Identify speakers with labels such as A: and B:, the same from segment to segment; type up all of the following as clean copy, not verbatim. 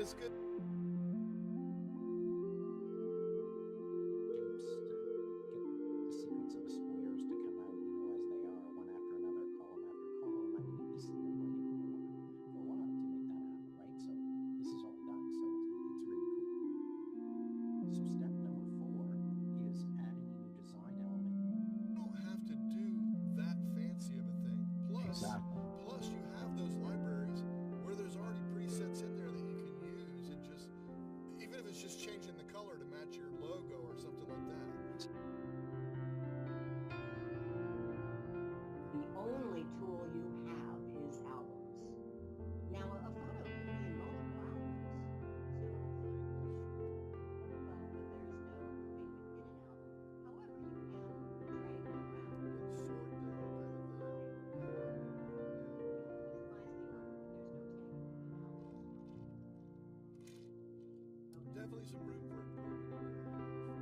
A: it's good.
B: Shapes to get the sequence of squares to come out, as they are, one after another, column after column. I mean, you'd be sitting there playing for a while to make that happen, right? So this is all done, so it's really cool. So step number 4 is adding a new design element.
A: You don't have to do that fancy of a thing. Plus you have those libraries where there's already presets in there that you can use, and just even if it's just changing the color to match your logo or something like that.
C: The only tool you have is albums. Now, a photo can be in multiple albums, so, but there's no moving within an album. However, you can drag them around.
A: And sort them kind of thing.
C: Customize the order, but there's no tagging within albums. Okay.
A: Definitely some room for improvement.
C: There's lots of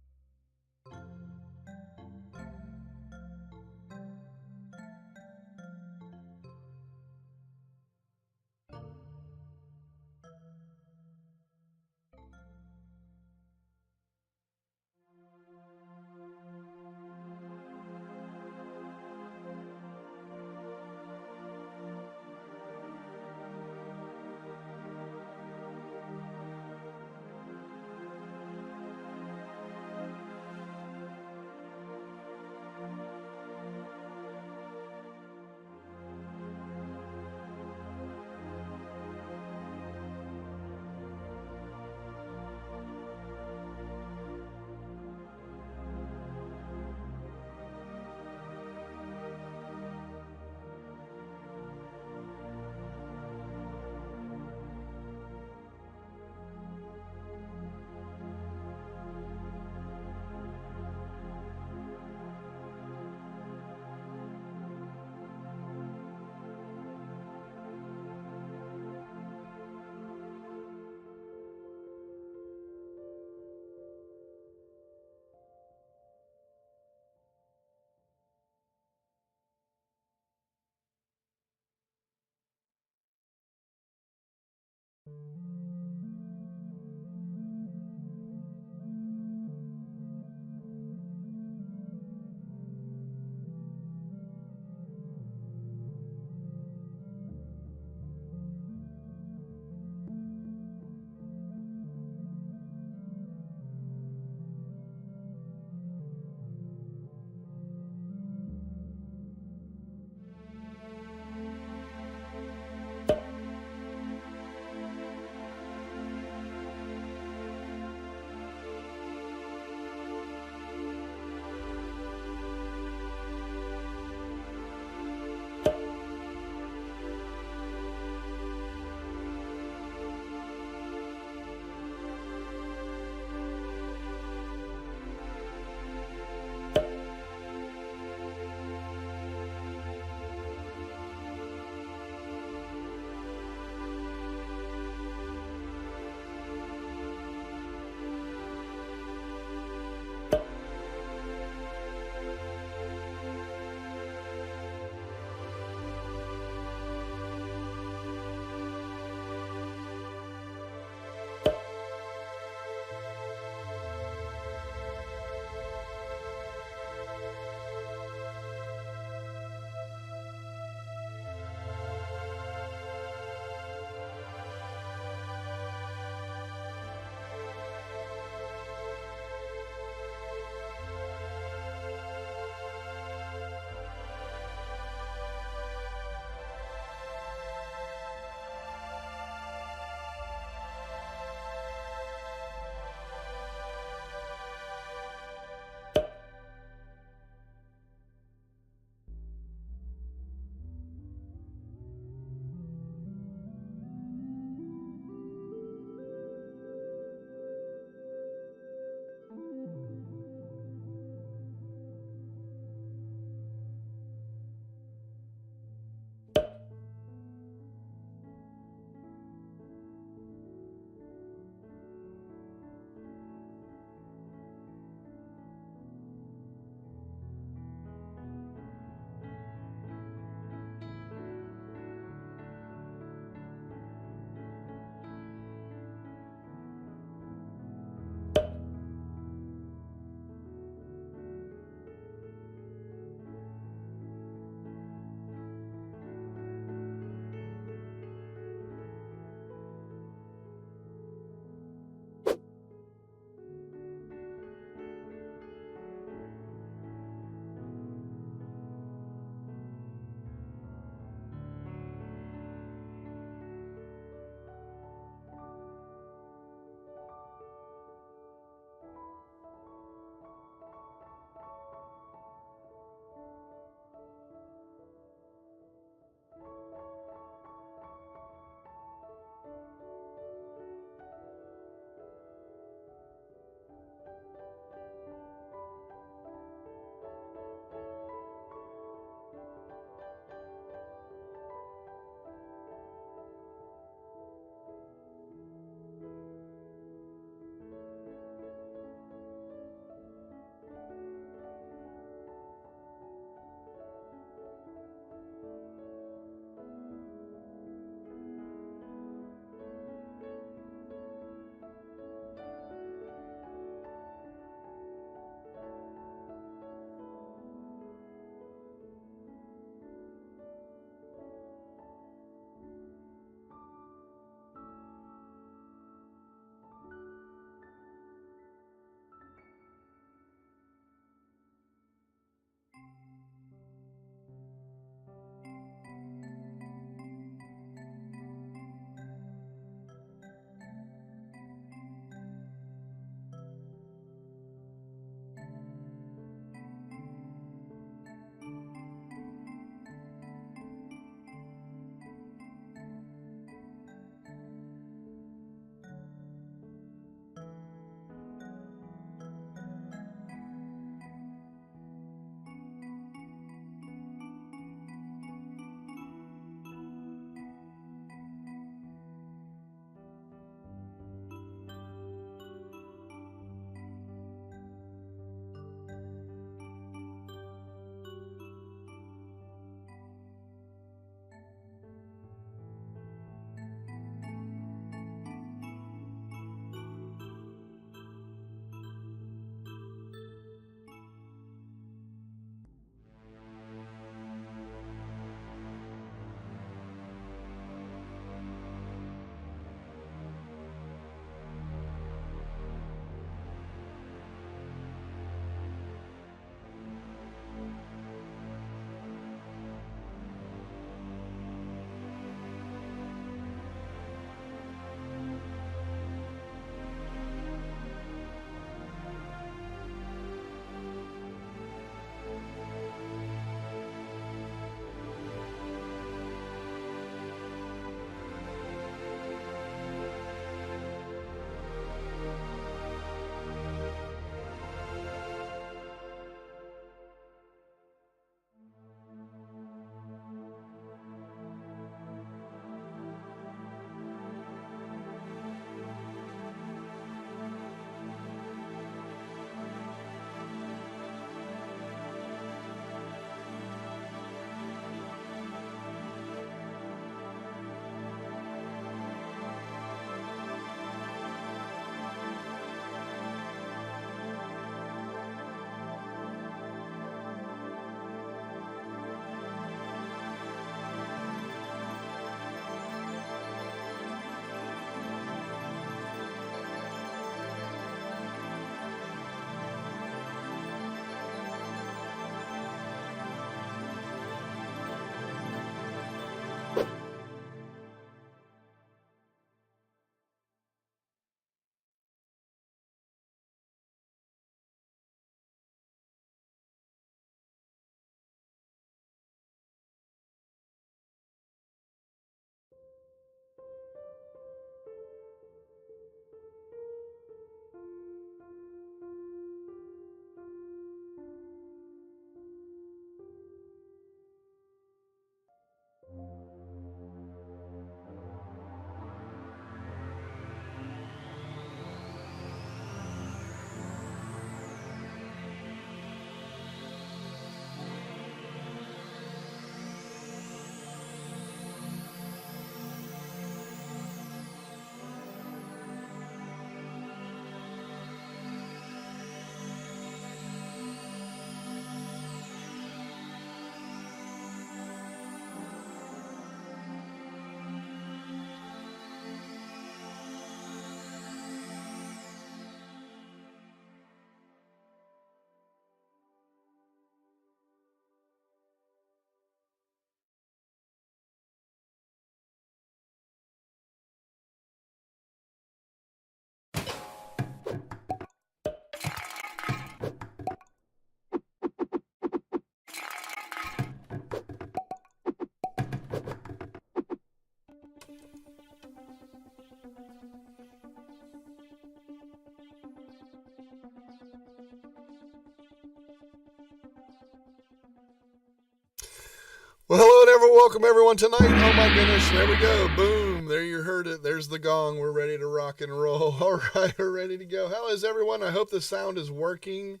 A: Well, hello and welcome everyone tonight. Oh my goodness, there we go. Boom, there you heard it. There's the gong. We're ready to rock and roll. All right, we're ready to go. How is everyone? I hope the sound is working.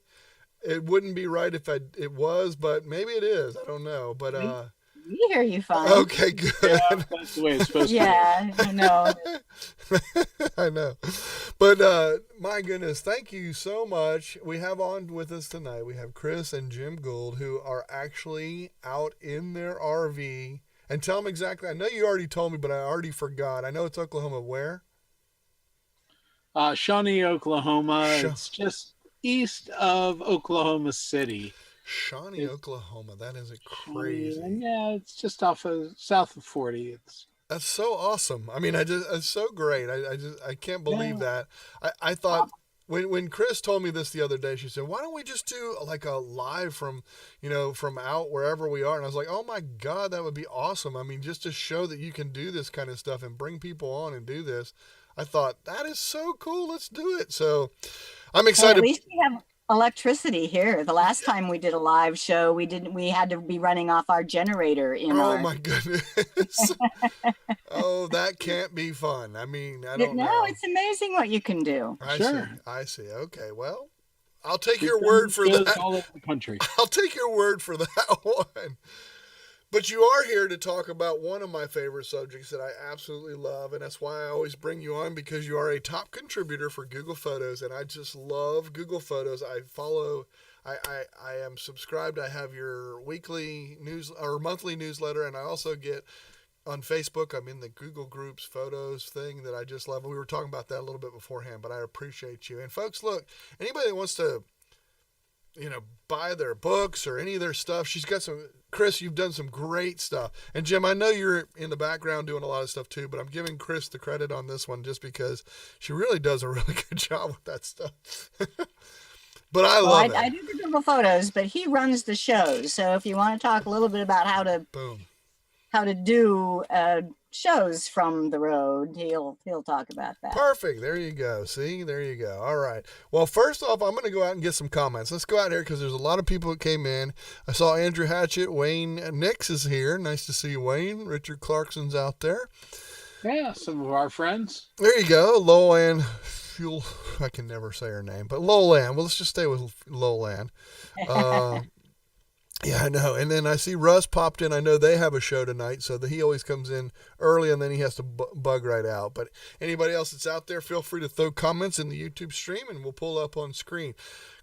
A: It wouldn't be right if it was, but maybe it is. I don't know. But
D: We hear you fine.
A: okay, good.
E: Yeah, that's the way it's supposed
D: Yeah, I know.
A: I know. But my goodness, thank you so much. We have on with us tonight, we have Chris and Jim Guld, who are actually out in their RV. And tell them exactly, I know you already told me, but I already forgot. I know it's Oklahoma. Where?
E: Shawnee, Oklahoma. It's just east of Oklahoma City.
A: Shawnee, Oklahoma. That is crazy.
E: Yeah, it's just south of 40.
A: That's so awesome. I mean, it's so great. I can't believe that. I thought when Chris told me this the other day, she said, "Why don't we just do like a live from out wherever we are?" And I was like, "Oh my God, that would be awesome." I mean, just to show that you can do this kind of stuff and bring people on and do this. I thought that is so cool. Let's do it. So I'm excited.
D: At least we have electricity here. The last time we did a live show, we had to be running off our generator in
A: Oh my goodness. Oh, that can't be fun. I mean, I don't know.
D: No, it's amazing what you can do.
A: I see. Okay, well, I'll take your word for that.
E: All over the country.
A: I'll take your word for that one. But you are here to talk about one of my favorite subjects that I absolutely love, and that's why I always bring you on, because you are a top contributor for Google Photos, and I just love Google Photos. I am subscribed. I have your weekly news or monthly newsletter, and I also get on Facebook. I'm in the Google Groups Photos thing that I just love. We were talking about that a little bit beforehand, but I appreciate you. And folks, look, anybody that wants to buy their books or any of their stuff, she's got some. Chris, you've done some great stuff. And Jim, I know you're in the background doing a lot of stuff too, but I'm giving Chris the credit on this one just because she really does a really good job with that stuff. But I love it.
D: I do the Google Photos, but he runs the shows. So if you want to talk a little bit about how to do shows from the road, he'll talk about that.
A: Perfect. There you go. See, there you go. All right. Well, first off, I'm going to go out and get some comments. Let's go out here because there's a lot of people that came in. I saw Andrew Hatchett. Wayne Nix is here. Nice to see you, Wayne. Richard Clarkson's out there.
E: Yeah, some of our friends.
A: There you go. Lolan. I can never say her name, but Lolan. Well, let's just stay with Lolan. Yeah, I know. And then I see Russ popped in. I know they have a show tonight, so that he always comes in early and then he has to bug right out. But anybody else that's out there, feel free to throw comments in the YouTube stream and we'll pull up on screen.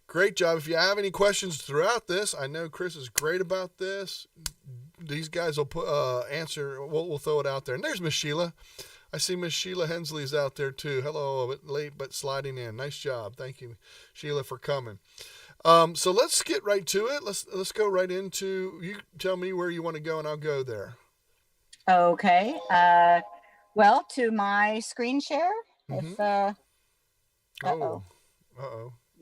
A: Great job. If you have any questions throughout this, I know Chris is great about this. These guys will answer. We'll throw it out there. And there's Miss Sheila. I see Miss Sheila Hensley's out there too. Hello, late but sliding in. Nice job. Thank you, Sheila, for coming. So let's get right to it. Let's go right into, you tell me where you want to go and I'll go there.
D: Okay. Well, to my screen share.
A: Mm-hmm.
D: If
A: Uh-oh.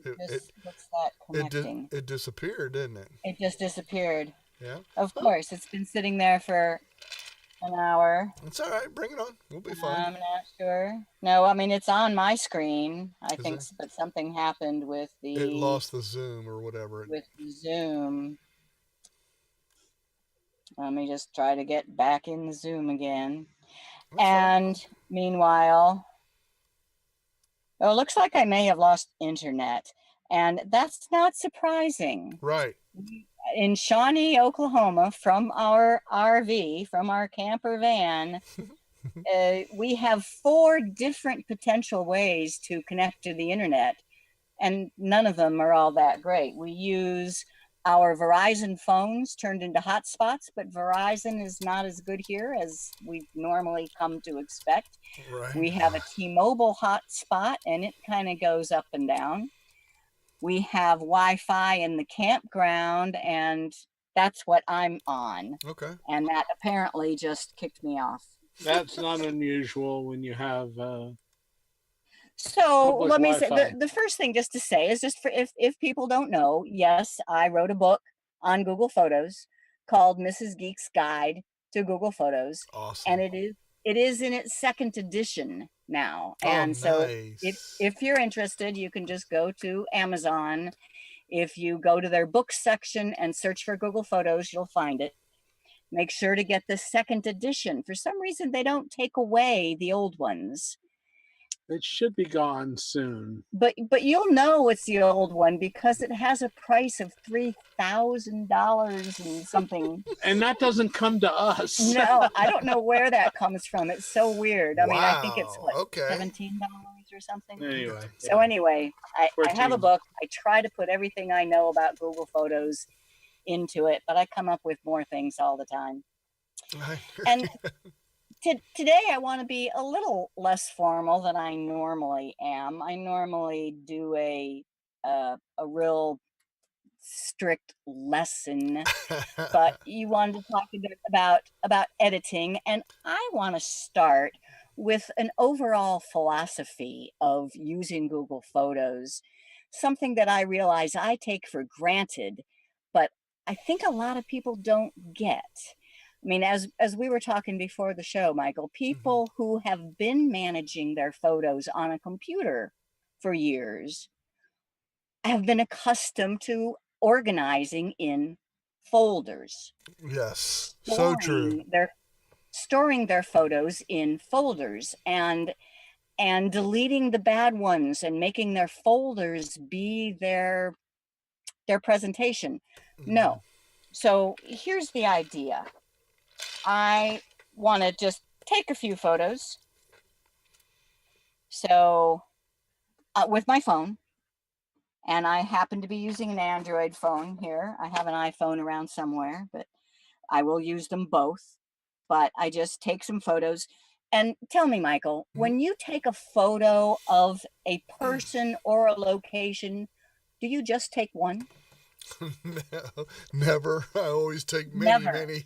D: What's that connecting?
A: It disappeared, didn't it?
D: It just disappeared.
A: Yeah.
D: Of course. It's been sitting there for an hour.
A: It's all right. Bring it on. We'll be fine.
D: I'm not sure. No, I mean, it's on my screen. I think but something happened with
A: it lost the Zoom or whatever.
D: With the Zoom. Let me just try to get back in the Zoom again. Meanwhile, it looks like I may have lost internet. And that's not surprising.
A: Right.
D: In Shawnee, Oklahoma, from our RV, from our camper van, we have 4 different potential ways to connect to the internet, and none of them are all that great. We use our Verizon phones turned into hotspots, but Verizon is not as good here as we normally come to expect.
A: Right.
D: We have a T-Mobile hotspot, and it kind of goes up and down. We have Wi-Fi in the campground, and that's what I'm on.
A: Okay.
D: And that apparently just kicked me off.
E: That's not unusual when you have
D: so let me
E: Wi-Fi.
D: say the first thing just to say is just for if people don't know, yes, I wrote a book on Google Photos called Mrs. Geeks Guide to Google Photos.
A: Awesome.
D: And it is in its 2nd edition now. And so if you're interested, you can just go to Amazon. If you go to their books section and search for Google Photos, you'll find it. make sure to get the second edition. For some reason, they don't take away the old ones.
E: It should be gone soon.
D: But you'll know it's the old one because it has a price of $3,000 and something.
E: And that doesn't come to us.
D: No, I don't know where that comes from. It's so weird. I mean, I think it's
A: Wow, okay.
D: $17 or something.
E: Anyway.
D: So anyway, I have a
E: 14.
D: book. I try to put everything I know about Google Photos into it, but I come up with more things all the time. And today I want to be a little less formal than I normally am. I normally do a real strict lesson, but you wanted to talk a bit about editing, and I want to start with an overall philosophy of using Google Photos, something that I realize I take for granted, but I think a lot of people don't get. I mean, as we were talking before the show, Michael, people who have been managing their photos on a computer for years have been accustomed to organizing in folders.
A: Yes, so true.
D: Storing their photos in folders and deleting the bad ones and making their folders be their presentation. No. So here's the idea. I want to just take a few photos. So with my phone, and I happen to be using an Android phone here. I have an iPhone around somewhere, but I will use them both. But I just take some photos. And tell me, Michael, when you take a photo of a person or a location, do you just take one?
A: No, never. I always take many.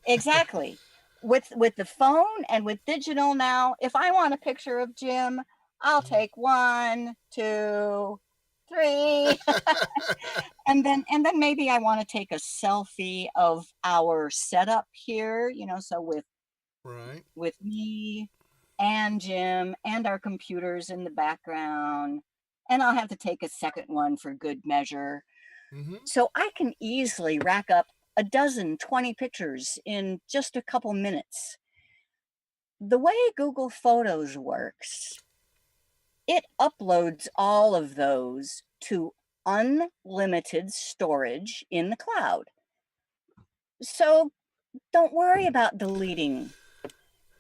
D: Exactly. With the phone and with digital now, if I want a picture of Jim, I'll take 1, 2, 3. and then maybe I want to take a selfie of our setup here, so with me and Jim and our computers in the background, and I'll have to take a second one for good measure. So I can easily rack up a dozen, 20 pictures in just a couple minutes. The way Google Photos works, it uploads all of those to unlimited storage in the cloud. So don't worry about deleting.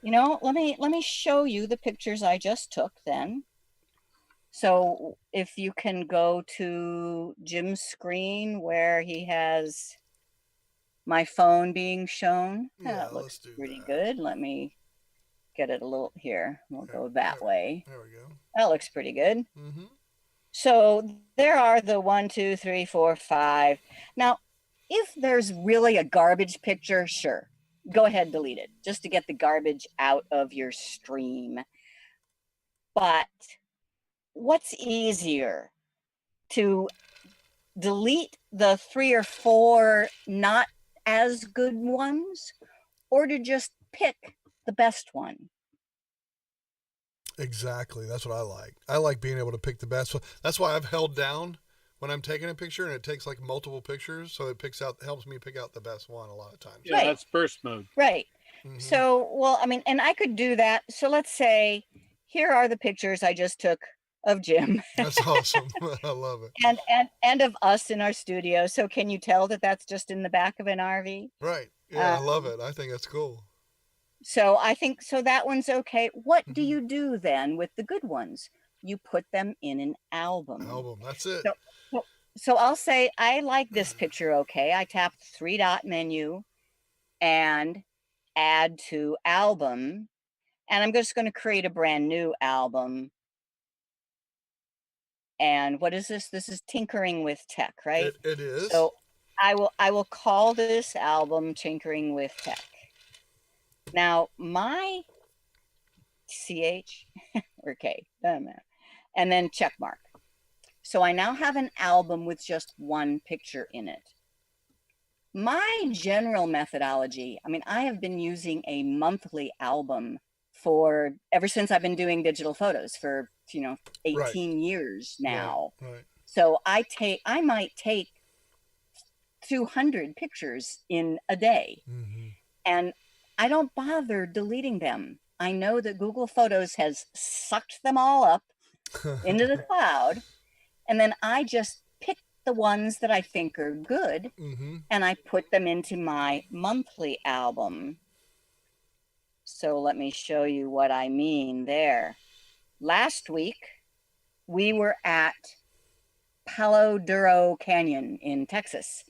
D: Let me show you the pictures I just took then. So if you can go to Jim's screen where he has my phone being shown. That looks pretty good. Let me get it a little here. We'll go that way.
A: There we go.
D: That looks pretty good. So there are the 1, 2, 3, 4, 5. Now, if there's really a garbage picture, sure, go ahead and delete it just to get the garbage out of your stream. But what's easier, to delete the 3 or 4 not as good ones, or to just pick the best one?
A: Exactly. That's what I like. I like being able to pick the best one. That's why I've held down when I'm taking a picture, and it takes like multiple pictures, so it helps me pick out the best one a lot of times.
E: Yeah, that's burst mode.
D: Right. So, well, I mean, and I could do that. So let's say here are the pictures I just took of Jim.
A: That's awesome. I love it.
D: And of us in our studio. So can you tell that that's just in the back of an RV?
A: Right. Yeah, I love it. I think that's cool.
D: So I think that one's okay. What do you do then with the good ones? You put them in an album.
A: That's it.
D: So I'll say I like this picture. Okay, I tap the 3-dot menu and add to album, and I'm just going to create a brand new album. And what is this? This is Tinkering with Tech, right?
A: It is.
D: So I will call this album Tinkering with Tech. Now my CH or K, doesn't matter, and then check mark. So I now have an album with just one picture in it. My general methodology, I mean, I have been using a monthly album ever since I've been doing digital photos for 18 years now.
A: Right.
D: So I might take 200 pictures in a day. And I don't bother deleting them. I know that Google Photos has sucked them all up into the cloud. And then I just pick the ones that I think are good and I put them into my monthly album. So let me show you what I mean there. Last week, we were at Palo Duro Canyon in Texas.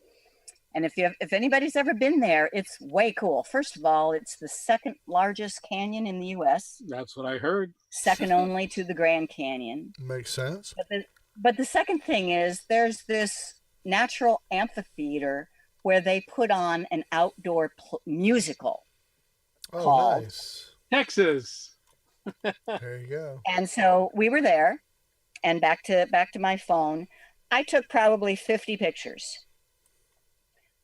D: And if anybody's ever been there, it's way cool. First of all, it's the second largest canyon in the U.S.
E: That's what I heard.
D: Second only to the Grand Canyon.
A: Makes sense.
D: But the second thing is there's this natural amphitheater where they put on an outdoor musical.
A: Oh,
D: called
A: nice.
E: Texas.
A: There you go.
D: And so we were there, and back to my phone. I took probably 50 pictures.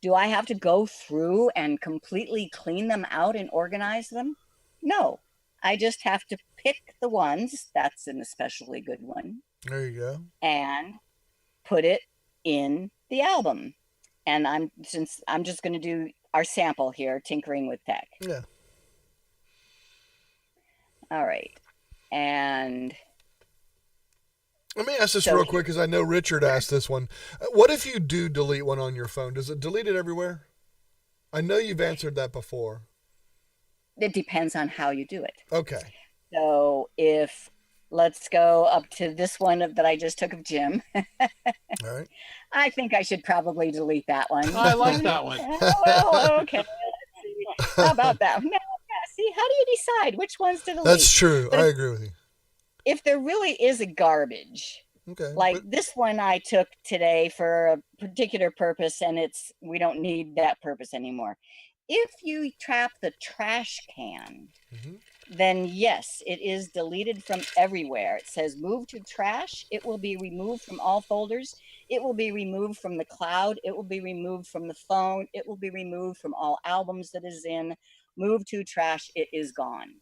D: Do I have to go through and completely clean them out and organize them? No. I just have to pick the ones, that's an especially good one.
A: There you go.
D: And put it in the album. And I'm just going to do our sample here, Tinkering with Tech.
A: Yeah.
D: All right. And
A: let me ask this real quick because I know Richard asked this one. What if you do delete one on your phone? Does it delete it everywhere? I know you've answered that before.
D: It depends on how you do it.
A: Okay.
D: So let's go up to this one that I just took of Jim.
A: All right.
D: I think I should probably delete that one.
E: I like that one.
D: Well, okay. Let's see. How about that? No, yeah, see, how do you decide which ones to delete?
A: That's true. I agree with you.
D: If there really is a garbage,
A: okay,
D: like this one I took today for a particular purpose, and we don't need that purpose anymore. If you trap the trash can, then yes, it is deleted from everywhere. It says move to trash. It will be removed from all folders. It will be removed from the cloud. It will be removed from the phone. It will be removed from all albums that is in. Move to trash. It is gone.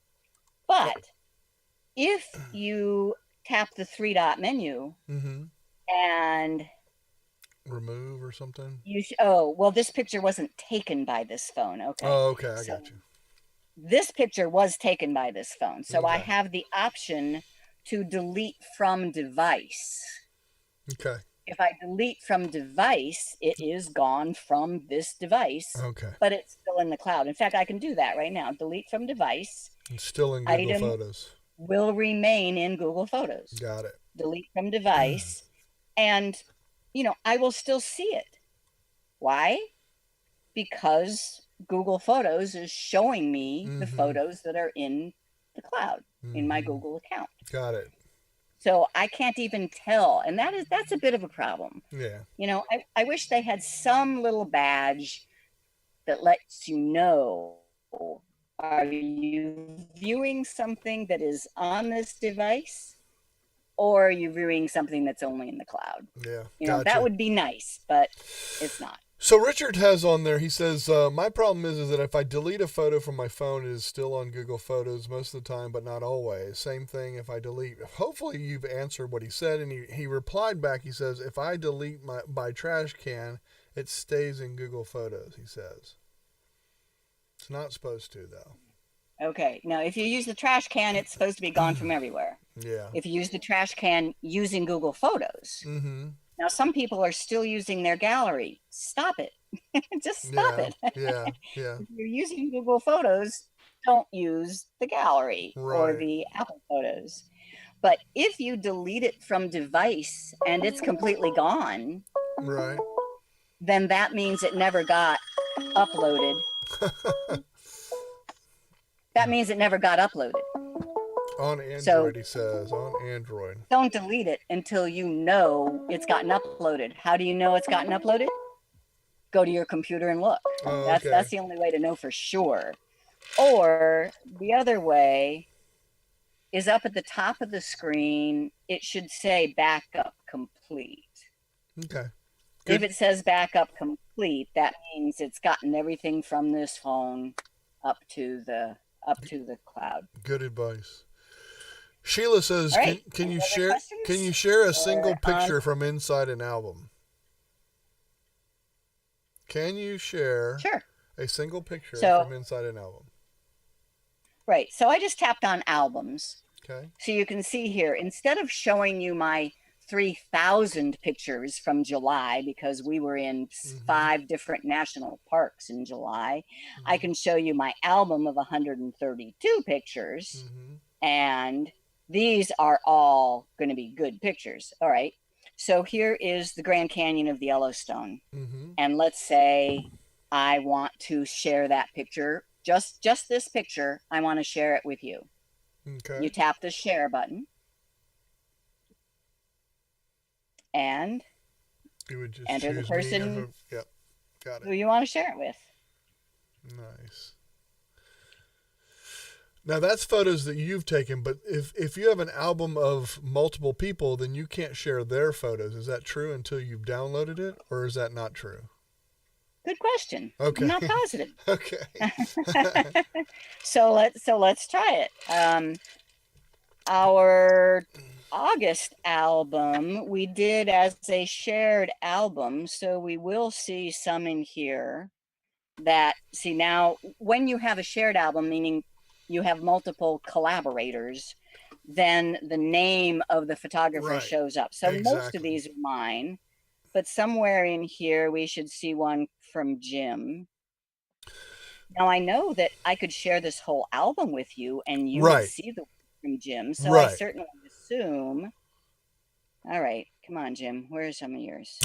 D: But if you tap the 3-dot menu and
A: remove or something,
D: this picture wasn't taken by this phone. Okay.
A: Oh, okay, I got you.
D: This picture was taken by this phone, so I have the option to delete from device.
A: Okay.
D: If I delete from device, it is gone from this device.
A: Okay.
D: But it's still in the cloud. In fact, I can do that right now. Delete from device.
A: It's still in Google Photos.
D: Will remain in Google Photos.
A: Got it.
D: Delete from device. And, I will still see it. Why? Because Google Photos is showing me the photos that are in the cloud in my Google account.
A: Got it.
D: So I can't even tell. And that's a bit of a problem.
A: Yeah.
D: I wish they had some little badge that lets you know, are you viewing something that is on this device, or are you viewing something that's only in the cloud?
A: Yeah.
D: Gotcha. That would be nice, but it's not.
A: So Richard has on there, he says, my problem is that if I delete a photo from my phone, it is still on Google Photos most of the time, but not always. Same thing if I delete. Hopefully you've answered what he said, and he replied back. He says, if I delete by trash can, it stays in Google Photos, he says. It's not supposed to, though.
D: Okay. Now, if you use the trash can, it's supposed to be gone from everywhere.
A: Yeah.
D: If you use the trash can using Google Photos. Now, some people are still using their gallery. Stop it. Just stop it.
A: Yeah.
D: If you're using Google Photos, don't use the gallery or the Apple Photos. But if you delete it from device and it's completely gone, then that means it never got uploaded. That means it never got uploaded.
A: On Android, he says. On Android.
D: Don't delete it until you know it's gotten uploaded. How do you know it's gotten uploaded? Go to your computer and look. That's the only way to know for sure. Or the other way is up at the top of the screen. It should say backup complete.
A: Okay.
D: If it says backup complete, that means it's gotten everything from this phone up to the cloud.
A: Good advice. Sheila says,
D: right.
A: can you share a single picture from inside an album? Can you share A single picture
D: So,
A: from inside an album.
D: right. So I just tapped on albums.
A: Okay.
D: So you can see here, instead of showing you my 3,000 pictures from July, because we were in 5 different national parks in July, I can show you my album of 132 pictures. And these are all going to be good pictures. All right. So here is the Grand Canyon of the Yellowstone. And let's say I want to share that picture, just this picture. I want to share it with you.
A: Okay.
D: You tap the share button. And
A: you would just
D: enter the
A: choose
D: person
A: yep. Got it.
D: who you want to share it with.
A: Nice. Now that's photos that you've taken, but if you have an album of multiple people, then you can't share their photos. Is that true until you've downloaded it, or is that not true?
D: Good question.
A: Okay.
D: I'm not positive.
A: Okay.
D: So let's try it. Our August album we did as a shared album, so we will see some in here that, see, now when you have a shared album, meaning you have multiple collaborators, then the name of the photographer shows up. So most of these are mine, but somewhere in here we should see one from Jim. Now I know that I could share this whole album with you and you would see the one from Jim, so I certainly assume. All right, come on, Jim. Where are some of yours?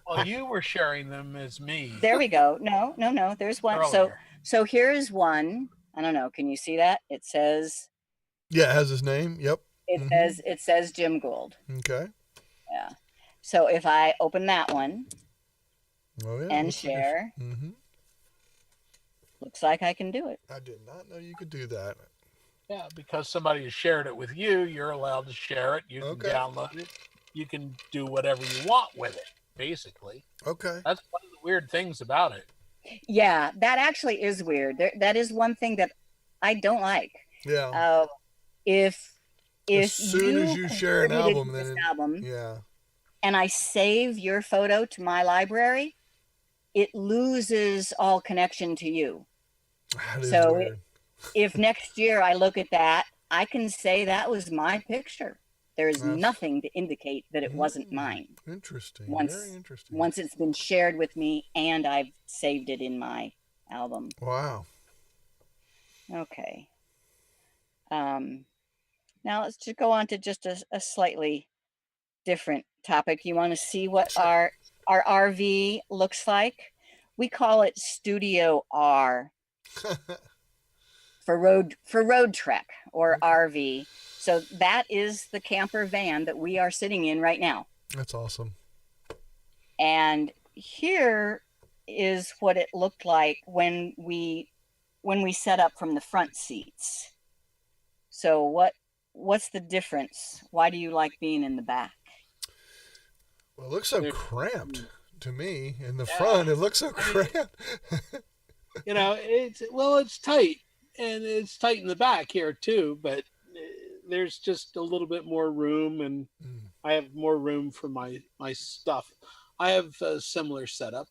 E: Well, you were sharing them as me.
D: There we go. No. There's one.
E: Earlier.
D: So here's one. I don't know. Can you see that? It says.
A: Yeah, it has his name. Yep.
D: It says Jim Guld.
A: Okay.
D: Yeah. So if I open that one and share, looks like I can do it.
A: I did not know you could do that.
E: Yeah, because somebody has shared it with you, you're allowed to share it. You can download it. You can do whatever you want with it, basically.
A: Okay.
E: That's one of the weird things about it.
D: Yeah, that actually is weird. That is one thing that I don't like.
A: Yeah.
D: If
A: as soon as you share an album, then
D: and I save your photo to my library, it loses all connection to you.
A: That is weird.
D: If next year I look at that, I can say that was my picture. There is nothing to indicate that it wasn't mine.
A: Interesting. Very interesting.
D: Once it's been shared with me and I've saved it in my album.
A: Wow.
D: Okay. Now let's just go on to just a slightly different topic. You want to see what our RV looks like? We call it Studio R. For road trek or RV. So that is the camper van that we are sitting in right now.
A: That's awesome.
D: And here is what it looked like when we set up from the front seats. So what's the difference? Why do you like being in the back?
A: Well, it looks so cramped to me. In the front, it looks so cramped.
E: It's tight. And it's tight in the back here too, but there's just a little bit more room, and I have more room for my stuff. I have a similar setup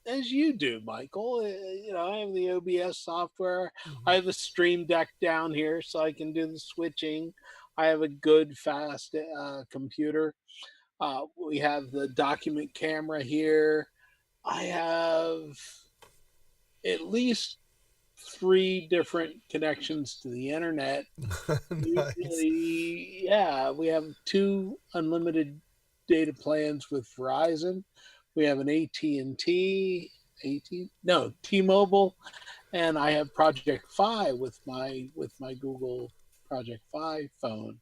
E: as you do, Michael. I have the OBS software. I have the Stream Deck down here so I can do the switching. I have a good, fast computer. We have the document camera here. I have at least 3 different connections to the internet.
A: Nice.
E: Usually, we have 2 unlimited data plans with Verizon. We have an T-Mobile, and I have Project Fi with my Google Project Fi phone.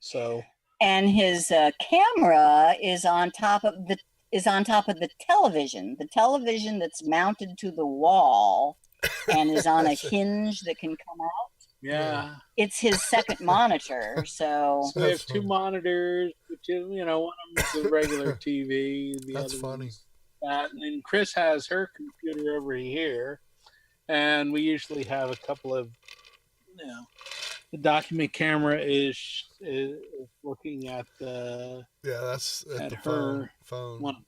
E: So,
D: and his camera is on top of the television. The television that's mounted to the wall and is on a hinge that can come out.
E: Yeah.
D: It's his second monitor. So
E: we have 2 monitors, which is, one of them is a regular TV.
A: That's funny.
E: And then Chris has her computer over here. And we usually have a couple of, the document camera is looking at the.
A: Yeah, that's at the
E: her
A: phone.
E: One.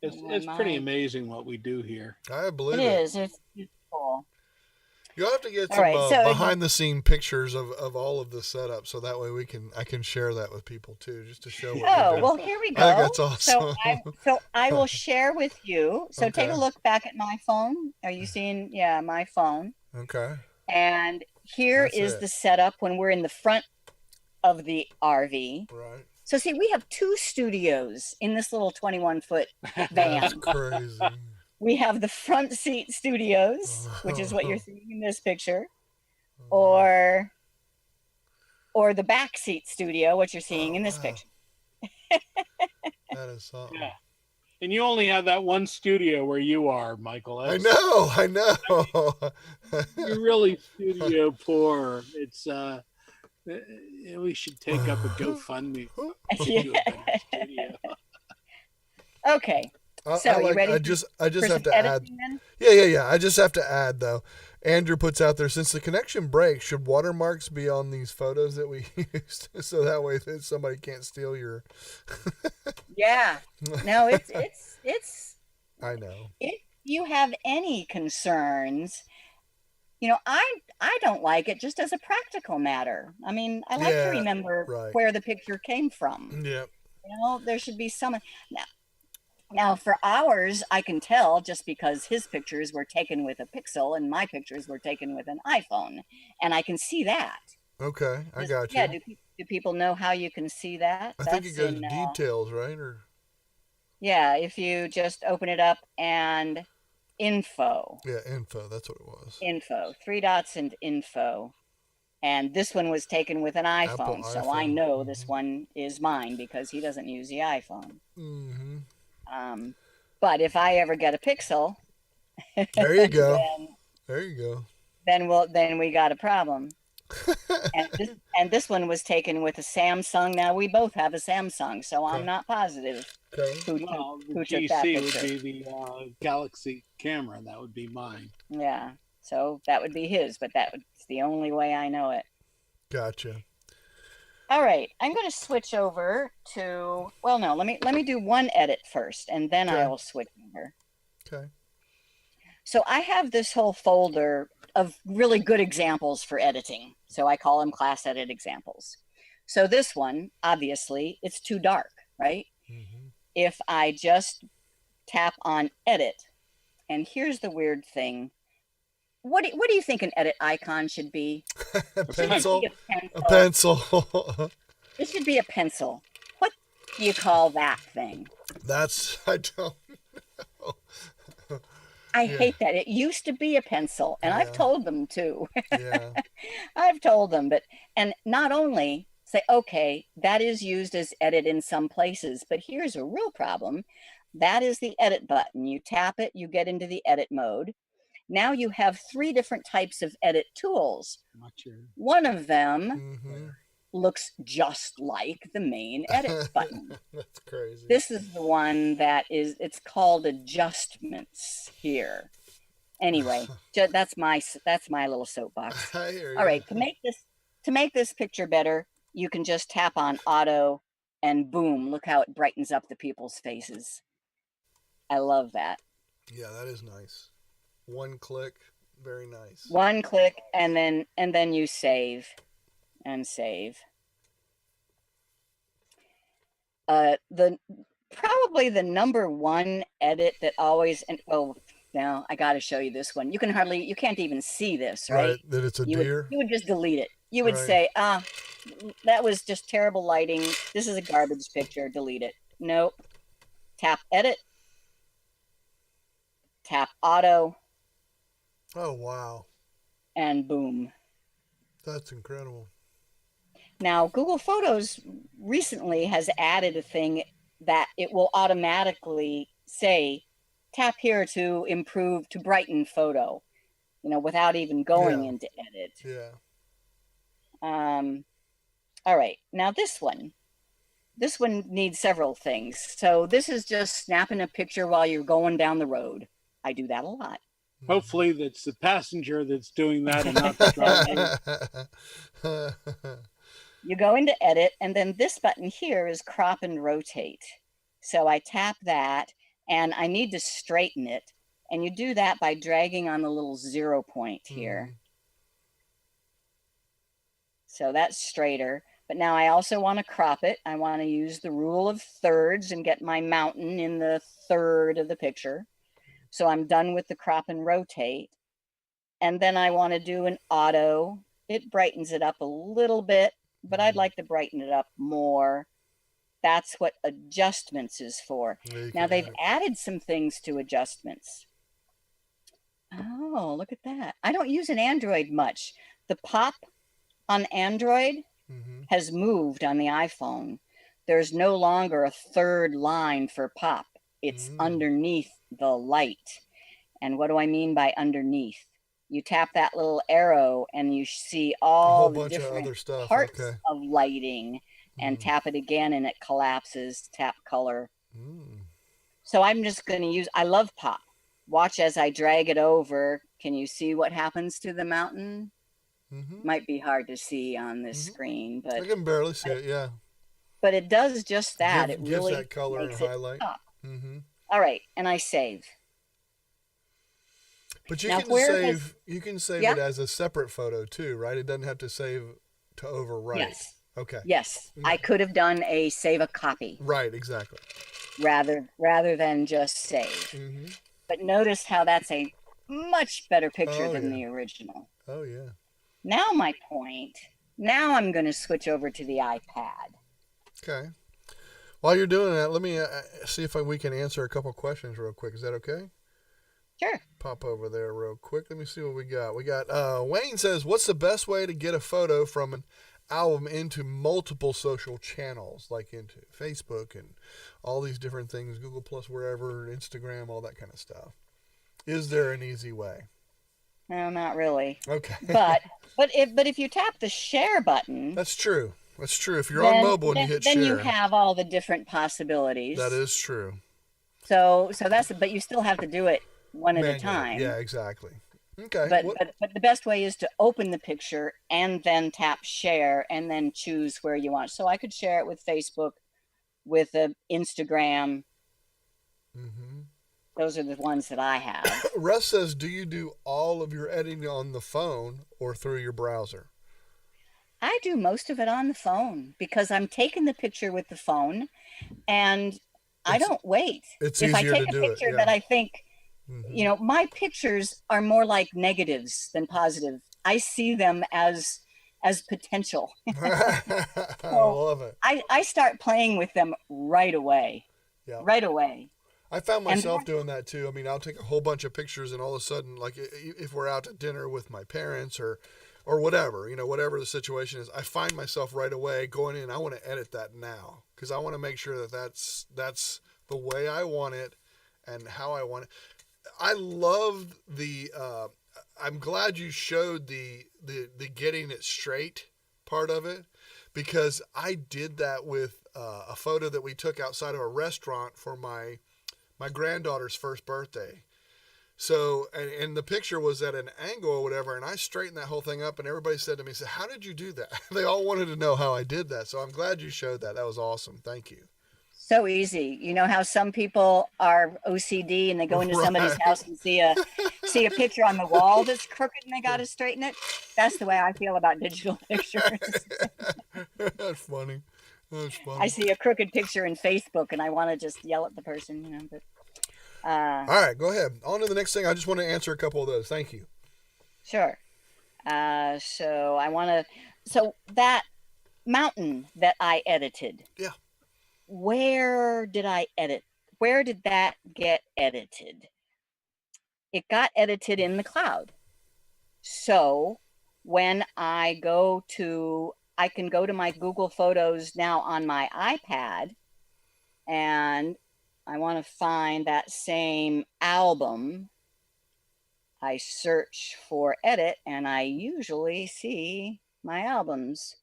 E: It's pretty amazing what we do here.
A: I believe
D: It
A: it.
D: is. It's cool.
A: You'll have to get
D: All
A: some
D: right, so
A: behind the scene pictures of all of the setup, so that way I can share that with people too, just to show what
D: Oh,
A: we do.
D: well, here we
A: I
D: go.
A: think that's awesome.
D: So I will share with you. So take a
A: Okay.
D: look back at my phone. Are you seeing? Yeah, my phone.
A: Okay.
D: And here
A: That's
D: is
A: it.
D: the setup when we're in the front of the RV.
A: Right.
D: So see, we have 2 studios in this little 21-foot van.
A: That's crazy.
D: We have the front seat studios, which is what you're seeing in this picture, or the back seat studio, what you're seeing in this picture.
A: That is something.
E: Yeah. And you only have that one studio where you are, Michael.
A: I know.
E: You're really studio poor. It's we should take up a GoFundMe. Put you a better studio.
D: Okay. So you ready?
A: I just
D: for
A: have
D: some
A: to add.
D: editing then?
A: Yeah. I just have to add though. Andrew puts out there, since the connection breaks, should watermarks be on these photos that we used, so that way that somebody can't steal your.
D: Yeah. No, it's.
A: I know.
D: If you have any concerns, I don't like it just as a practical matter. I mean, I like to remember where the picture came from.
A: Yeah.
D: There should be some. Now, for ours, I can tell just because his pictures were taken with a Pixel and my pictures were taken with an iPhone, and I can see that.
A: Okay, I got you.
D: Yeah, do people know how you can see that?
A: I think it goes details, right? Or
D: yeah, if you just open it up and info.
A: Yeah, info. That's what it was.
D: Info, 3 dots and info. And this one was taken with an iPhone, so I know this one is mine because he doesn't use the iPhone.
A: Mm-hmm.
D: But if I ever get a Pixel,
A: there you go. There you go.
D: Then we got a problem. and this one was taken with a Samsung. Now we both have a Samsung, so I'm not positive who took that picture.
E: Would be the Galaxy camera. That would be mine.
D: Yeah, so that would be his, but that's the only way I know it.
A: Gotcha.
D: All right, I'm going to switch over to. Well, no, let me do one edit first, and then I will switch over.
A: Okay.
D: So I have this whole folder of really good examples for editing. So I call them class edit examples. So this one, obviously, it's too dark, right? Mm-hmm. If I just tap on edit, and here's the weird thing. What do you think an edit icon should be?
A: A pencil. A pencil.
D: It should be a pencil. What do you call that thing?
A: I don't know.
D: I hate that. It used to be a pencil, and I've told them too.
A: Yeah.
D: I've told them, and not only say, okay, that is used as edit in some places, but here's a real problem. That is the edit button. You tap it, you get into the edit mode. Now you have 3 different types of edit tools. One of them looks just like the main edit button.
A: That's crazy.
D: This is the one it's called adjustments here. Anyway, that's my little soapbox. All right, to make this picture better, you can just tap on auto and boom, look how it brightens up the people's faces. I love that.
A: Yeah, that is nice. One click, very nice.
D: One click, and then you save and save. Probably the number one edit that always, now I got to show you this one. You can't even see this, right?
A: That it's a deer.
D: You would just delete it. You would say, that was just terrible lighting. This is a garbage picture. Delete it. Nope. Tap edit. Tap auto.
A: Oh, wow.
D: And boom.
A: That's incredible.
D: Now, Google Photos recently has added a thing that it will automatically say, tap here to brighten photo, without even going into edit.
A: Yeah.
D: All right. Now this one needs several things. So this is just snapping a picture while you're going down the road. I do that a lot.
E: Hopefully that's the passenger that's doing that and not the driver.
D: You go into edit, and then this button here is crop and rotate. So I tap that, and I need to straighten it. And you do that by dragging on the little 0 point here.
A: Mm.
D: So that's straighter. But now I also want to crop it. I want to use the rule of thirds and get my mountain in the third of the picture. So I'm done with the crop and rotate. And then I want to do an auto. It brightens it up a little bit, but I'd like to brighten it up more. That's what adjustments is for. Now they've added some things to adjustments. Oh, look at that. I don't use an Android much. The pop on Android has moved on the iPhone. There's no longer a third line for pop. It's underneath the light. And what do I mean by underneath? You tap that little arrow and you see all the different parts of lighting, and tap it again and it collapses. Tap color. So I'm just going to use, I love pop. Watch as I drag it over. Can you see what happens to the mountain? Might be hard to see on this screen, but
A: I can barely see it. Yeah,
D: but it does just that. It
A: gives
D: really
A: that color and highlight.
D: All right, and I save.
A: But you can save it as a separate photo too, right? It doesn't have to save to overwrite.
D: Yes.
A: Okay.
D: Yes, I could have done a save a copy.
A: Right, exactly.
D: Rather than just save. But notice how that's a much better picture than the original.
A: Oh yeah.
D: Now my point. Now I'm going to switch over to the iPad.
A: Okay. While you're doing that, let me see if we can answer a couple questions real quick. Is that okay?
D: Sure.
A: Pop over there real quick. Let me see what we got. We got Wayne says, what's the best way to get a photo from an album into multiple social channels, like into Facebook and all these different things, Google Plus, wherever, Instagram, all that kind of stuff? Is there an easy way?
D: No, not really.
A: Okay.
D: But if you tap the share button,
A: that's true. That's true. If you're on mobile and you hit share,
D: then you have all the different possibilities.
A: That is true.
D: So that's, but you still have to do it one at a time.
A: Yeah, exactly. Okay.
D: But the best way is to open the picture and then tap share and then choose where you want. So I could share it with Facebook, with Instagram. Those are the ones that I have.
A: Russ says, do you do all of your editing on the phone or through your browser?
D: I do most of it on the phone because I'm taking the picture with the phone and I don't wait.
A: It's
D: if
A: easier
D: I take
A: to
D: a
A: do
D: picture
A: it,
D: that I think, my pictures are more like negatives than positive. I see them as potential.
A: I love it.
D: I start playing with them right away. Yeah. Right away.
A: I found myself doing that too. I mean, I'll take a whole bunch of pictures and all of a sudden, like if we're out to dinner with my parents or whatever, whatever the situation is, I find myself right away going in, I want to edit that now because I want to make sure that that's the way I want it and how I want it. I love I'm glad you showed the getting it straight part of it, because I did that with a photo that we took outside of a restaurant for my granddaughter's first birthday. So, and the picture was at an angle or whatever, and I straightened that whole thing up, and everybody said to me, how did you do that? They all wanted to know how I did that. So I'm glad you showed that. That was awesome. Thank you.
D: So easy. You know how some people are OCD and they go into somebody's house and see a picture on the wall that's crooked and they got to straighten it? That's the way I feel about digital pictures.
A: That's funny. That's funny.
D: I see a crooked picture in Facebook and I want to just yell at the person, but
A: all right, go ahead. On to the next thing. I just want to answer a couple of those. Thank you.
D: Sure. So that mountain that I edited.
A: Yeah.
D: Where did I edit? Where did that get edited? It got edited in the cloud. So when I can go to my Google Photos now on my iPad, and I want to find that same album. I search for edit and I usually see my albums.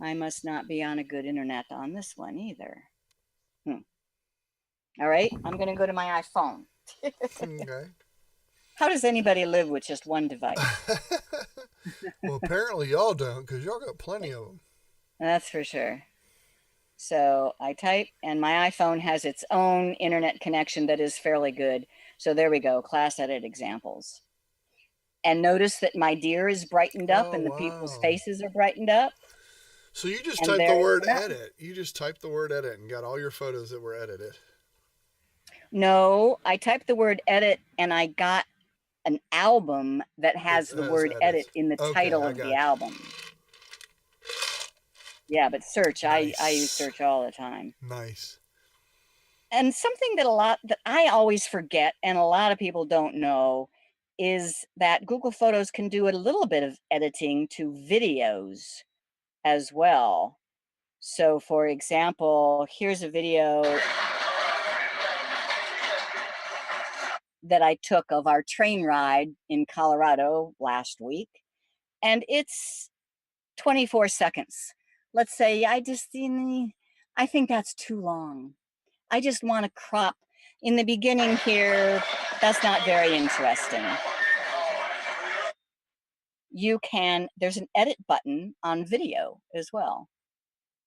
D: I must not be on a good internet on this one either. All right, I'm going to go to my iPhone.
A: Okay.
D: How does anybody live with just one device?
A: Well, apparently y'all don't, because y'all got plenty of them.
D: That's for sure. So I type, and my iPhone has its own internet connection that is fairly good. So there we go, class edit examples. And notice that my deer is brightened up
A: Oh,
D: and the people's
A: wow.
D: faces are brightened up.
A: So you just
D: And
A: typed the
D: there's
A: word
D: the mountain.
A: edit. You just typed the word edit and got all your photos that were edited.
D: No, I typed the word edit and I got an album that has
A: That
D: the
A: has
D: word edit
A: edits.
D: in the
A: Okay,
D: title
A: I
D: of the
A: got you.
D: album. Yeah, but search, I use
A: Nice.
D: search all the time.
A: Nice.
D: And something that I always forget and a lot of people don't know is that Google Photos can do a little bit of editing to videos as well. So for example, here's a video that I took of our train ride in Colorado last week, and it's 24 seconds. Let's say I think that's too long. I just want to crop in the beginning here. That's not very interesting. There's an edit button on video as well.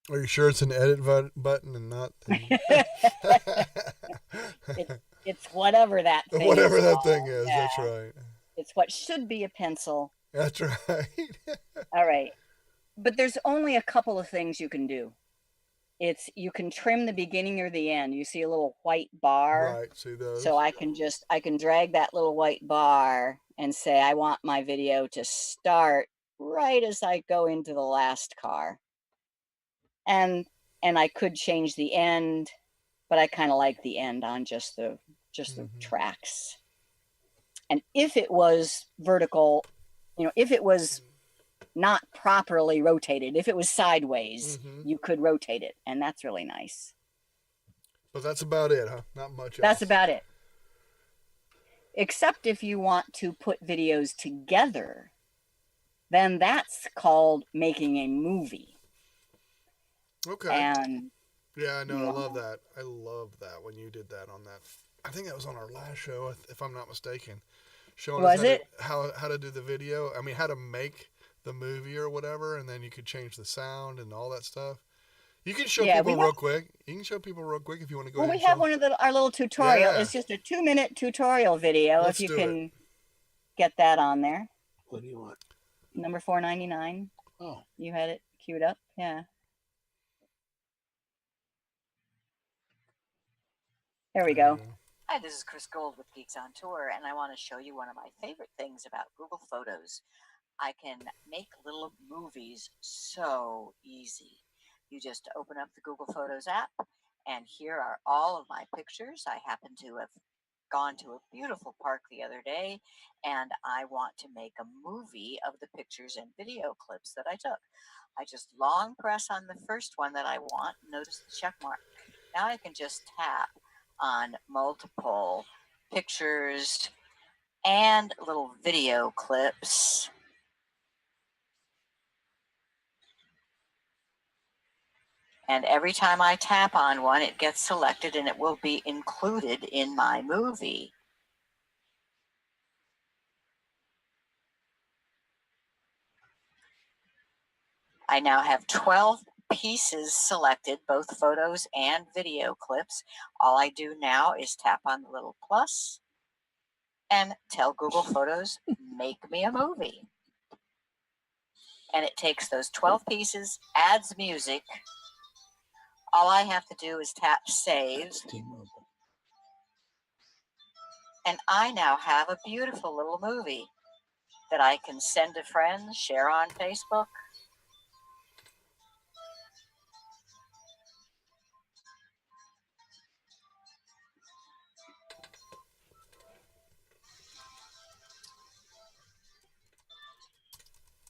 A: Are you sure it's an edit button and not
D: It's whatever that thing
A: whatever
D: is
A: that
D: called.
A: thing is?
D: Yeah,
A: That's right.
D: it's what should be a pencil.
A: That's right.
D: All right. But there's only a couple of things you can do. You can trim the beginning or the end. You see a little white bar.
A: Right. See those?
D: So I can drag that little white bar and say I want my video to start right as I go into the last car. And I could change the end, but I kind of like the end on just the tracks. And if it was vertical, if it was not properly rotated, if it was sideways, you could rotate it, and that's really nice.
A: But that's about it, huh? Not much else.
D: That's about it. Except if you want to put videos together, then that's called making a movie.
A: Okay.
D: And
A: yeah, no, I love that. I love that when you did that on that. I think that was on our last show, if I'm not mistaken. Showing us how to do the video. I mean, how to make the movie or whatever, and then you could change the sound and all that stuff. You can show people real quick. You can show people real quick if you want to go.
D: Well, we have one of our little tutorial.
A: Yeah.
D: It's just a 2-minute tutorial video.
A: Let's
D: if you can get that on there.
E: What do you want?
D: Number 499.
E: Oh,
D: you had it queued up. Yeah. There we go.
F: Hi, this is Chris Guld with Geeks on Tour, and I want to show you one of my favorite things about Google Photos. I can make little movies so easy. You just open up the Google Photos app, and here are all of my pictures. I happen to have gone to a beautiful park the other day, and I want to make a movie of the pictures and video clips that I took. I just long press on the first one that I want. Notice the check mark. Now I can just tap on multiple pictures and little video clips. And every time I tap on one, it gets selected and it will be included in my movie. I now have 12 pieces selected, both photos and video clips. All I do now is tap on the little plus and tell Google Photos, make me a movie. And it takes those 12 pieces, adds music. All I have to do is tap save. And I now have a beautiful little movie that I can send to friends, share on Facebook.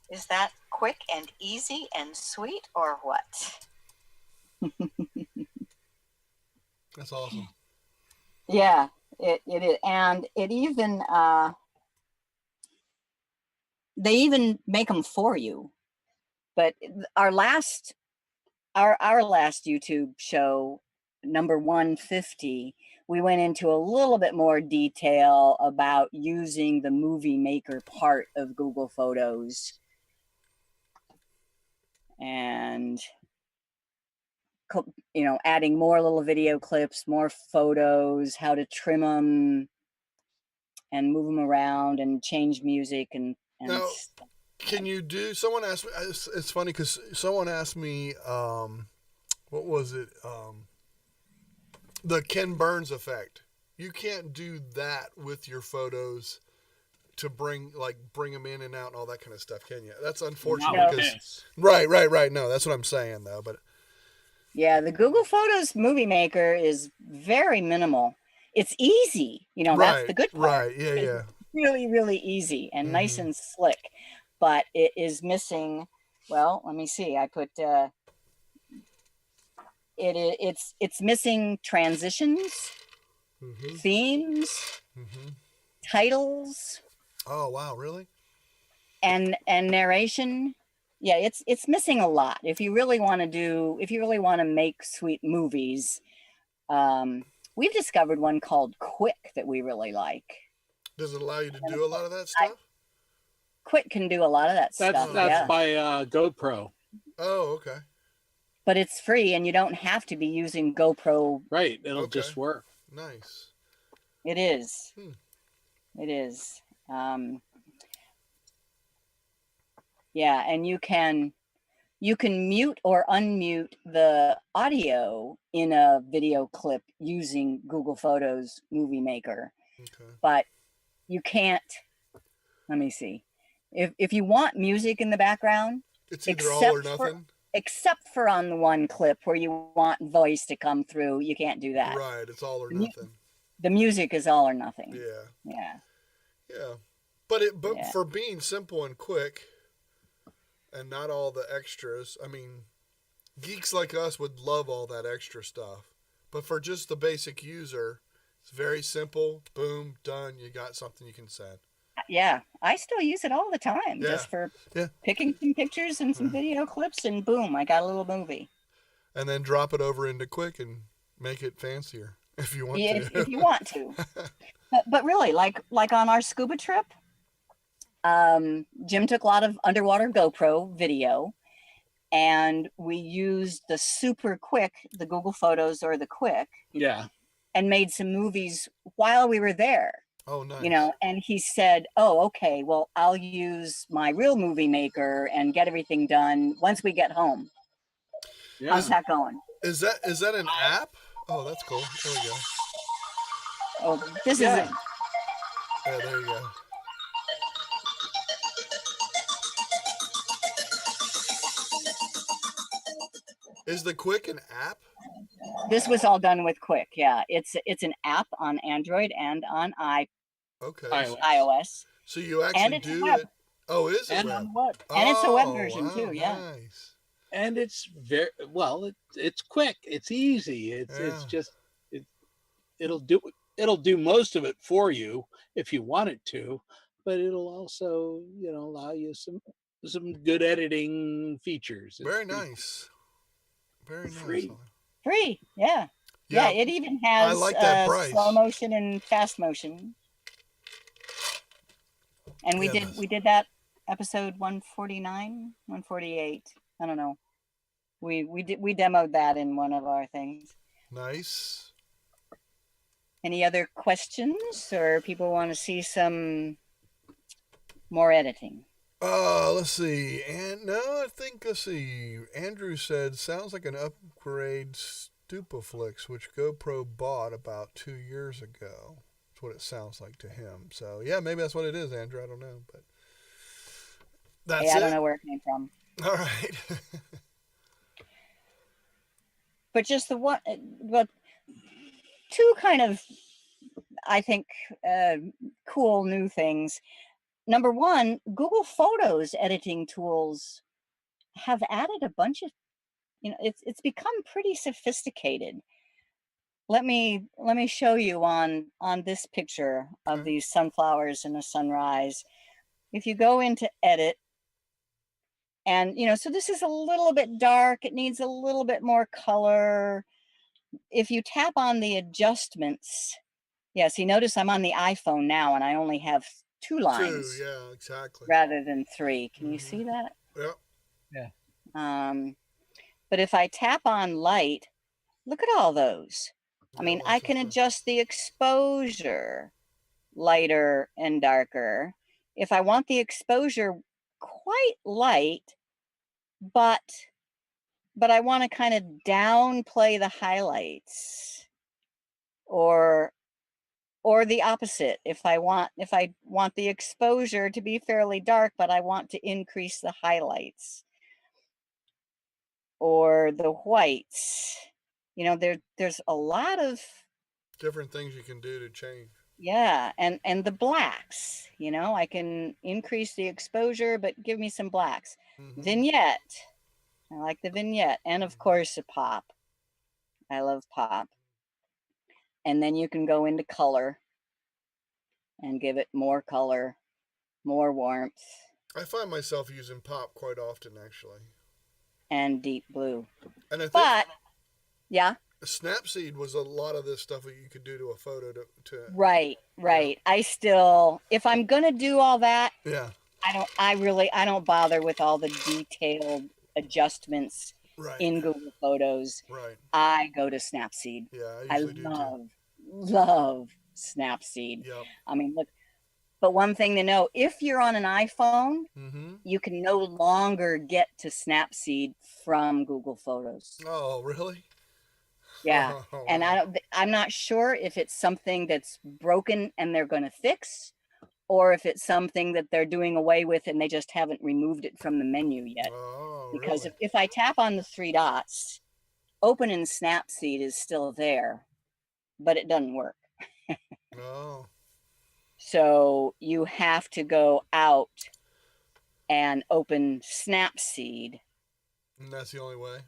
F: Is that quick and easy and sweet, or what?
A: That's awesome.
D: Yeah, it is. And it even, they even make them for you. But our last YouTube show, number 150, we went into a little bit more detail about using the movie maker part of Google Photos. And adding more little video clips, more photos, how to trim them and move them around and change music and
A: Now,
D: stuff.
A: can you do? Someone asked me. It's funny because someone asked me, what was it? The Ken Burns effect. You can't do that with your photos to bring them in and out and all that kind of stuff, can you? That's unfortunate
E: No,
A: because right. No, that's what I'm saying though. But
D: Yeah, the Google Photos Movie Maker is very minimal. It's easy, that's the good part.
A: Right, yeah.
D: Really, really easy and nice and slick, but it is missing. Well, let me see. I put it's missing transitions, themes, titles.
A: Oh wow, really?
D: And narration. Yeah, it's missing a lot. If you really want to make sweet movies, we've discovered one called Quick that we really like.
A: Does it allow you to do a lot of that stuff?
D: Quick can do a lot of that stuff.
E: That's by GoPro.
A: Oh, okay.
D: But it's free, and you don't have to be using GoPro.
E: Right, it'll just work.
A: Nice.
D: It is. It is. Yeah, and you can mute or unmute the audio in a video clip using Google Photos Movie Maker.
A: Okay.
D: But you can't. Let me see. If you want music in the background,
A: it's either all or nothing.
D: Except for on the one clip where you want voice to come through, you can't do that.
A: Right, it's all or nothing.
D: The music is all or nothing.
A: Yeah. But for being simple and quick and not all the extras, I mean, geeks like us would love all that extra stuff. But for just the basic user, it's very simple. Boom, done. You got something you can send.
D: Yeah, I still use it all the time just for picking some pictures and some video clips, and boom, I got a little movie.
A: And then drop it over into Quick and make it fancier if you want to.
D: If you want to. But really, like on our scuba trip, Jim took a lot of underwater GoPro video, and we used the super Quick, the Google Photos or the Quick, and made some movies while we were there.
A: Oh, nice.
D: And he said, "Oh, okay. Well, I'll use my real movie maker and get everything done once we get home." Yeah. How's that going?
A: Is that an app? Oh, that's cool. There we go.
D: Oh, this is it.
A: Yeah, there you go. Is the Quick an app?
D: This was all done with Quick. Yeah, it's an app on Android and on iOS.
A: So you actually do it. Oh, is it?
E: And on web.
D: And it's a web version too. Yeah.
A: Nice.
E: And it's very well. It's quick. It's easy. It's just it'll do most of it for you if you want it to, but it'll also allow you some good editing features.
A: Very nice. Very nice.
D: Free. Yeah. Yeah. It even has
A: I like that price.
D: Slow motion and fast motion. And we did that episode 149, 148. I don't know. We demoed that in one of our things.
A: Nice.
D: Any other questions, or people want to see some more editing?
A: Let's see. Let's see. Andrew said, sounds like an upgrade Stupaflix, which GoPro bought about 2 years ago. That's what it sounds like to him. So, yeah, maybe that's what it is, Andrew. I don't know. But that's it.
D: I don't know where it came from.
A: All right.
D: But just two kind of, I think, cool new things. Number one, Google Photos editing tools have added a bunch of, it's become pretty sophisticated. Let me show you on this picture of these sunflowers and a sunrise. If you go into edit, and so this is a little bit dark, it needs a little bit more color. If you tap on the adjustments, see, notice I'm on the iPhone now and I only have 2 lines.
A: 2, yeah, exactly.
D: Rather than 3. Can you see that?
A: Yeah.
E: Yeah.
D: But if I tap on light, look at all those. I mean, I can adjust the exposure lighter and darker. If I want the exposure quite light, but I want to kind of downplay the highlights, or the opposite. If I want the exposure to be fairly dark, but I want to increase the highlights or the whites. You know, there's a lot of
A: different things you can do to change.
D: Yeah, and the blacks, you know, I can increase the exposure, but give me some blacks. Vignette. I like the vignette. And of course, a pop. I love pop. And then you can go into color and give it more color, more warmth.
A: I find myself using pop quite often, actually.
D: And deep blue.
A: And I think
D: yeah.
A: Snapseed was a lot of this stuff that you could do to a photo to
D: Right. I still, if I'm gonna do all that,
A: yeah,
D: I don't bother with all the detailed adjustments in Google Photos.
A: Right.
D: I go to Snapseed.
A: Yeah,
D: I love Snapseed.
A: Yep.
D: I mean, look, but one thing to know, if you're on an iPhone, you can no longer get to Snapseed from Google Photos.
A: Oh, really?
D: Yeah. And I'm not sure if it's something that's broken and they're going to fix, or if it's something that they're doing away with and they just haven't removed it from the menu yet.
A: Oh,
D: because
A: really?
D: if I tap on the three dots, open in Snapseed is still there, but it doesn't work.
A: Oh.
D: So you have to go out and open Snapseed.
A: And that's the only way?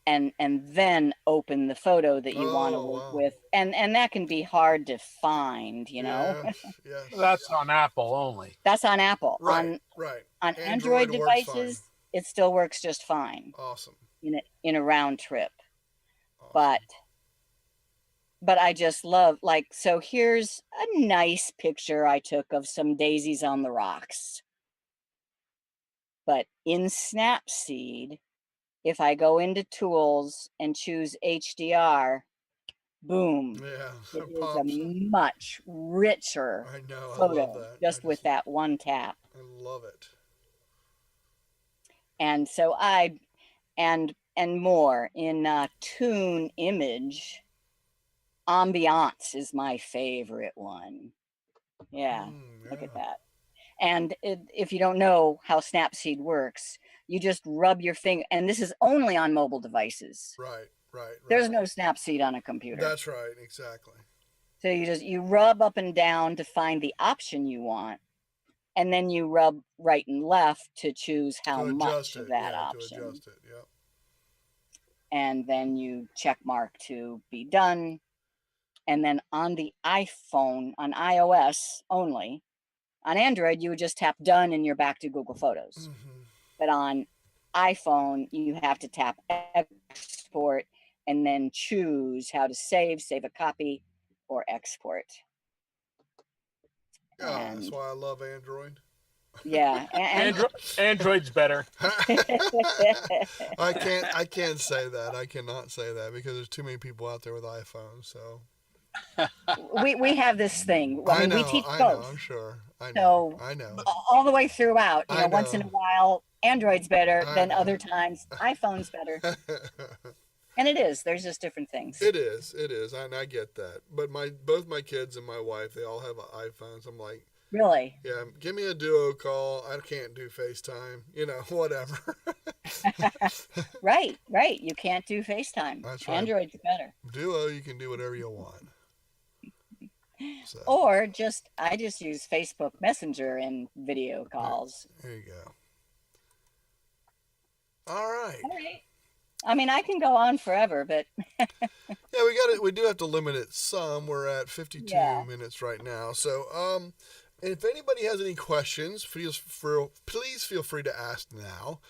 D: And then open the photo that you want to work with. And that can be hard to find, you know?
A: Yes.
E: That's on Apple only.
D: That's on Apple.
A: Right.
D: On Android devices, it still works just fine.
A: Awesome.
D: In a round trip. Awesome. But I just love, like, so here's a nice picture I took of some daisies on the rocks. But in Snapseed, if I go into tools and choose HDR, boom.
A: Yeah,
D: it is a much richer photo just with that one tap.
A: I love it.
D: And so and more in Tune Image, Ambiance is my favorite one. Yeah. Look at that. And if you don't know how Snapseed works, you just rub your finger, and this is only on mobile devices.
A: Right.
D: There's no Snapseed on a computer.
A: That's right, exactly.
D: So you rub up and down to find the option you want, and then you rub right and left to choose how much of that option.
A: To adjust it, yep.
D: And then you check mark to be done. And then on the iPhone, on iOS only, on Android, you would just tap done and you're back to Google Photos. But on iPhone, you have to tap export and then choose how to save a copy, or export.
A: Yeah, that's why I love Android.
D: Yeah,
E: Android's better.
A: I can't say that. I cannot say that because there's too many people out there with iPhones. So
D: we have this thing.
A: I know,
D: we teach both.
A: I know, I'm sure. I know.
D: All the way throughout. You know, once in a while, Android's better. Then other times, iPhone's better. And it is. There's just different things.
A: It is. And I get that. But both my kids and my wife, they all have iPhones. I'm like,
D: really?
A: Yeah, give me a Duo call. I can't do FaceTime. You know, whatever.
D: Right. You can't do FaceTime. That's right. Android's better.
A: Duo, you can do whatever you want. So.
D: Or I just use Facebook Messenger in video calls.
A: There you go. All right.
D: I mean, I can go on forever, but
A: yeah, we do have to limit it some. We're at 52 minutes right now. So, if anybody has any questions, please feel free to ask now.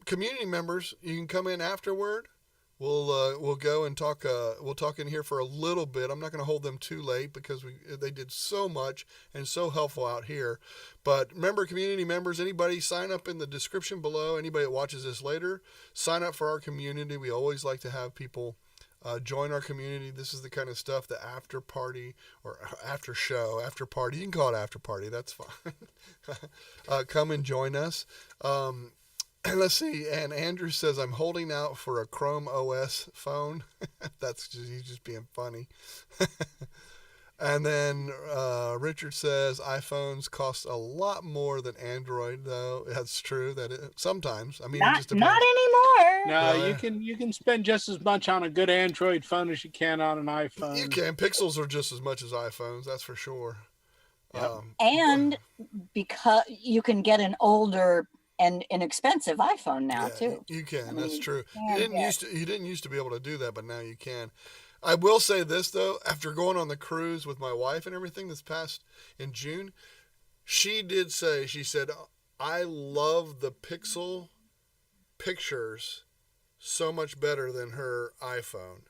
A: Community members, you can come in afterward. we'll go and talk. We'll talk in here for a little bit. I'm not going to hold them too late because they did so much and so helpful out here. But remember, community members, anybody, sign up in the description below. Anybody that watches this later, sign up for our community. We always like to have people join our community. This is the kind of stuff, the after party or after show, after party. You can call it after party. That's fine. Come and join us. Let's see. And Andrew says, I'm holding out for a Chrome OS phone. He's just being funny. And then Richard says, iPhones cost a lot more than Android, though. That's true. Sometimes. I mean,
D: not,
A: it just depends.
D: not anymore.
E: No, you can spend just as much on a good Android phone as you can on an iPhone.
A: You can. Pixels are just as much as iPhones. That's for sure.
E: Yep.
D: And because you can get an older and inexpensive iPhone now too.
A: You can.
D: I
A: That's
D: mean,
A: true.
D: yeah,
A: You didn't used to be able to do that, but now you can. I will say this though, after going on the cruise with my wife and everything this past in June, she said, I love the Pixel pictures so much better than her iPhone.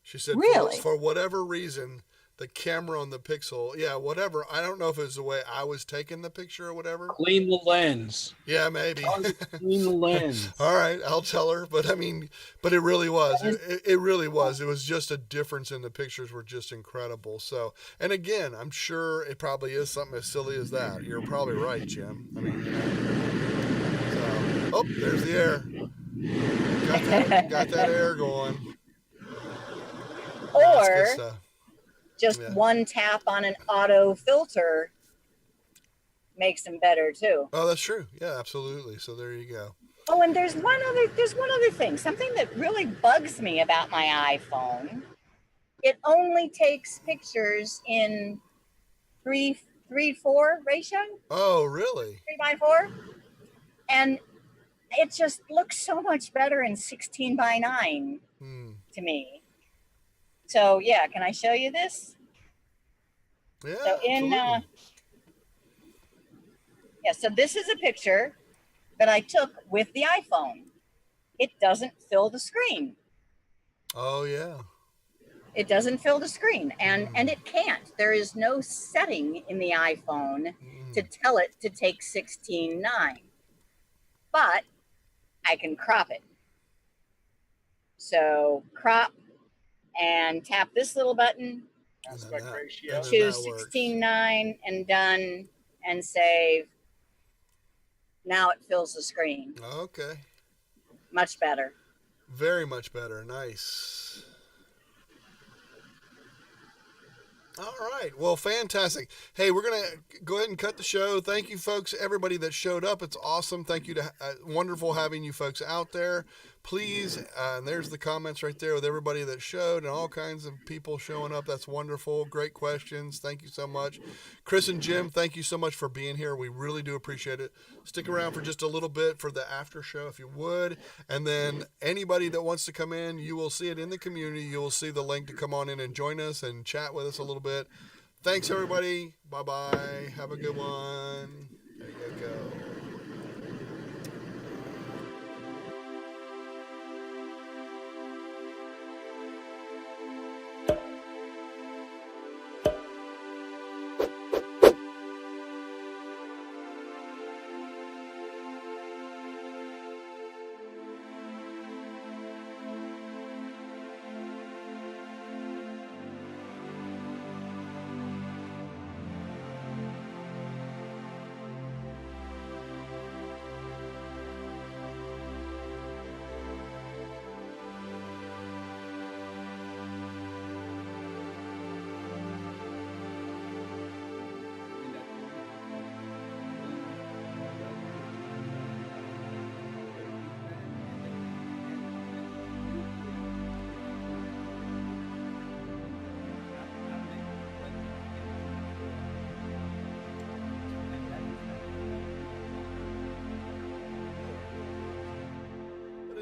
A: She said,
D: really?
A: For whatever reason, the camera on the Pixel, whatever. I don't know if it was the way I was taking the picture or whatever.
E: Clean the lens.
A: Yeah, maybe.
E: Clean the lens.
A: All right, I'll tell her. But I mean, it really was. It really was. It was just a difference in the pictures were just incredible. So, and again, I'm sure it probably is something as silly as that. You're probably right, Jim. I mean, so, there's the air. Got that air going.
D: Or just one tap on an auto filter makes them better too.
A: Oh, that's true. Yeah, absolutely. So there you go.
D: Oh, and there's one other thing. Something that really bugs me about my iPhone. It only takes pictures in 3:4 ratio.
A: Oh, really?
D: 3:4, and it just looks so much better in 16:9 to me. So yeah, can I show you this?
A: Yeah.
D: So so this is a picture that I took with the iPhone. It doesn't fill the screen.
A: Oh yeah.
D: It doesn't fill the screen, and it can't. There is no setting in the iPhone to tell it to take 16:9. But I can crop it. So crop and tap this little button.
E: Aspect ratio.
D: Choose 16:9 and done and save. Now it fills the screen.
A: Okay.
D: Much better.
A: Very much better. Nice. All right. Well, fantastic. Hey, we're going to go ahead and cut the show. Thank you, folks, everybody that showed up. It's awesome. Thank you to wonderful having you folks out there. Please, and there's the comments right there with everybody that showed and all kinds of people showing up. That's wonderful. Great questions. Thank you so much. Chris and Jim, thank you so much for being here. We really do appreciate it. Stick around for just a little bit for the after show if you would. And then anybody that wants to come in, you will see it in the community. You will see the link to come on in and join us and chat with us a little bit. Thanks, everybody. Bye-bye. Have a good one. There you go.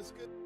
A: It's good.